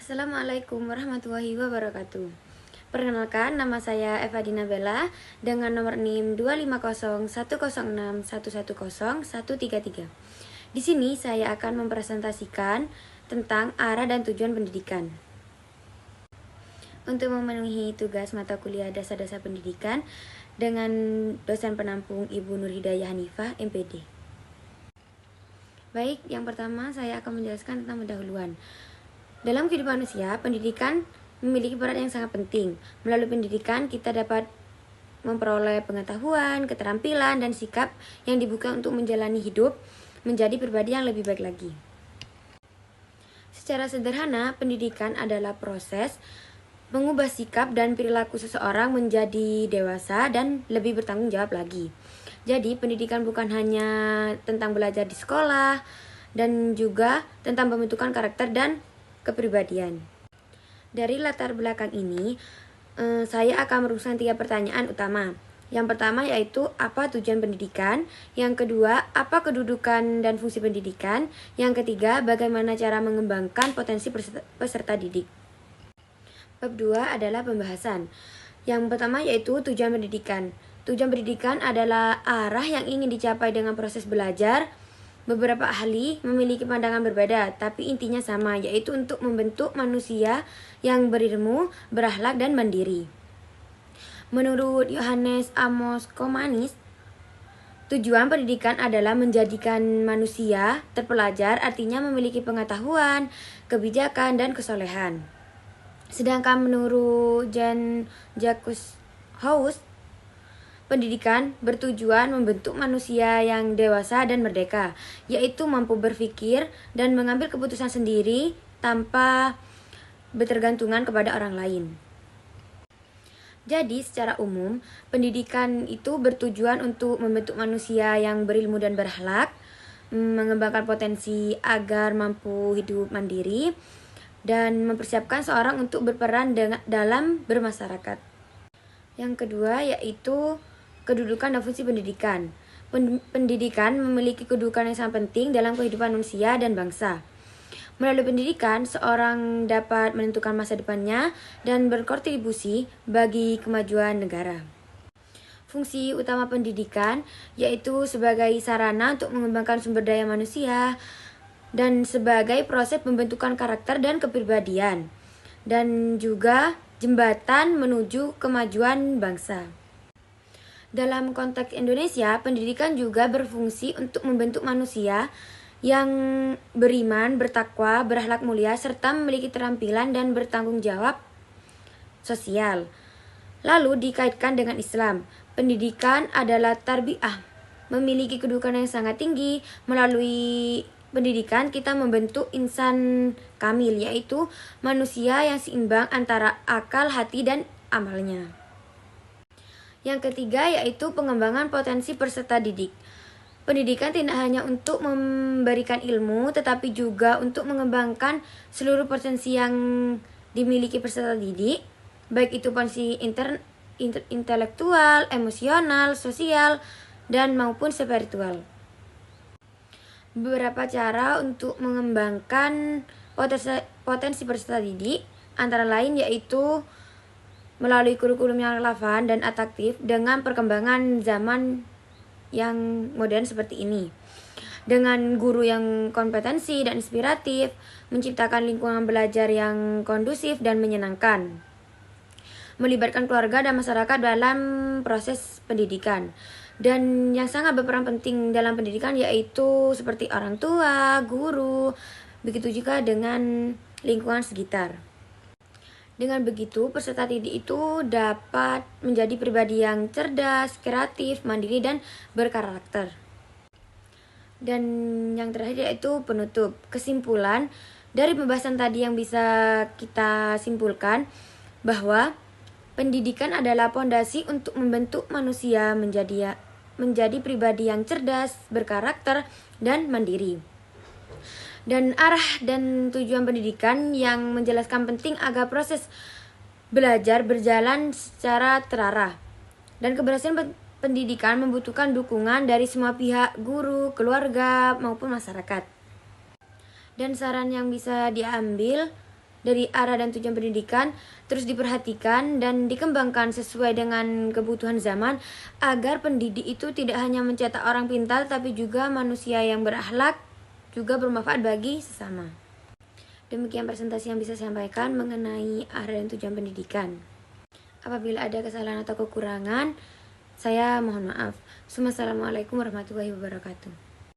Assalamualaikum warahmatullahi wabarakatuh. Perkenalkan, nama saya Eva Dina Bella dengan nomor NIM 2501061010133. Di sini saya akan mempresentasikan tentang arah dan tujuan pendidikan. Untuk memenuhi tugas mata kuliah dasar-dasar pendidikan dengan dosen penampung Ibu Nur Hidayah Hanifah, MPD. Baik, yang pertama saya akan menjelaskan tentang pendahuluan. Dalam kehidupan manusia, pendidikan memiliki peran yang sangat penting. Melalui pendidikan, kita dapat memperoleh pengetahuan, keterampilan, dan sikap yang dibuka untuk menjalani hidup menjadi pribadi yang lebih baik lagi. Secara sederhana, pendidikan adalah proses mengubah sikap dan perilaku seseorang menjadi dewasa dan lebih bertanggung jawab lagi. Jadi, pendidikan bukan hanya tentang belajar di sekolah, dan juga tentang pembentukan karakter dan kepribadian. Dari latar belakang ini, saya akan merumuskan 3 pertanyaan utama. Yang pertama yaitu apa tujuan pendidikan, yang kedua apa kedudukan dan fungsi pendidikan, yang ketiga bagaimana cara mengembangkan potensi peserta didik. Bab 2 adalah pembahasan. Yang pertama yaitu tujuan pendidikan. Tujuan pendidikan adalah arah yang ingin dicapai dengan proses belajar. Beberapa ahli memiliki pandangan berbeda, tapi intinya sama, yaitu untuk membentuk manusia yang berilmu, berakhlak, dan mandiri. Menurut Yohanes Amos Komanis, tujuan pendidikan adalah menjadikan manusia terpelajar, artinya memiliki pengetahuan, kebijakan, dan kesolehan. Sedangkan menurut Jean-Jacques House, pendidikan bertujuan membentuk manusia yang dewasa dan merdeka, yaitu mampu berpikir dan mengambil keputusan sendiri tanpa bertergantungan kepada orang lain. Jadi, secara umum, pendidikan itu bertujuan untuk membentuk manusia yang berilmu dan berakhlak, mengembangkan potensi agar mampu hidup mandiri, dan mempersiapkan seorang untuk berperan dalam bermasyarakat. Yang kedua yaitu kedudukan dan fungsi pendidikan. Pendidikan memiliki kedudukan yang sangat penting dalam kehidupan manusia dan bangsa. Melalui pendidikan, seorang dapat menentukan masa depannya dan berkontribusi bagi kemajuan negara. Fungsi utama pendidikan yaitu sebagai sarana untuk mengembangkan sumber daya manusia dan sebagai proses pembentukan karakter dan kepribadian, dan juga jembatan menuju kemajuan bangsa. Dalam konteks Indonesia, pendidikan juga berfungsi untuk membentuk manusia yang beriman, bertakwa, berakhlak mulia, serta memiliki keterampilan dan bertanggung jawab sosial. Lalu dikaitkan dengan Islam, pendidikan adalah tarbiyah, memiliki kedudukan yang sangat tinggi. Melalui pendidikan kita membentuk insan kamil, yaitu manusia yang seimbang antara akal, hati, dan amalnya. Yang ketiga yaitu pengembangan potensi peserta didik. Pendidikan tidak hanya untuk memberikan ilmu, tetapi juga untuk mengembangkan seluruh potensi yang dimiliki peserta didik, baik itu potensi intelektual, emosional, sosial, dan maupun spiritual. Beberapa cara untuk mengembangkan potensi peserta didik antara lain yaitu melalui kurikulum yang relevan dan atraktif dengan perkembangan zaman yang modern seperti ini, dengan guru yang kompetensi dan inspiratif, menciptakan lingkungan belajar yang kondusif dan menyenangkan, melibatkan keluarga dan masyarakat dalam proses pendidikan. Dan yang sangat berperan penting dalam pendidikan yaitu seperti orang tua, guru, begitu juga dengan lingkungan sekitar. Dengan begitu, peserta didik itu dapat menjadi pribadi yang cerdas, kreatif, mandiri, dan berkarakter. Dan yang terakhir yaitu penutup. Kesimpulan dari pembahasan tadi yang bisa kita simpulkan bahwa pendidikan adalah pondasi untuk membentuk manusia menjadi pribadi yang cerdas, berkarakter, dan mandiri. Dan arah dan tujuan pendidikan yang menjelaskan penting agar proses belajar berjalan secara terarah. Dan keberhasilan pendidikan membutuhkan dukungan dari semua pihak, guru, keluarga, maupun masyarakat. Dan saran yang bisa diambil dari arah dan tujuan pendidikan terus diperhatikan dan dikembangkan sesuai dengan kebutuhan zaman agar pendidik itu tidak hanya mencetak orang pintar tapi juga manusia yang berakhlak juga bermanfaat bagi sesama. Demikian presentasi yang bisa saya sampaikan mengenai arah dan tujuan pendidikan. Apabila ada kesalahan atau kekurangan, saya mohon maaf. Assalamualaikum warahmatullahi wabarakatuh.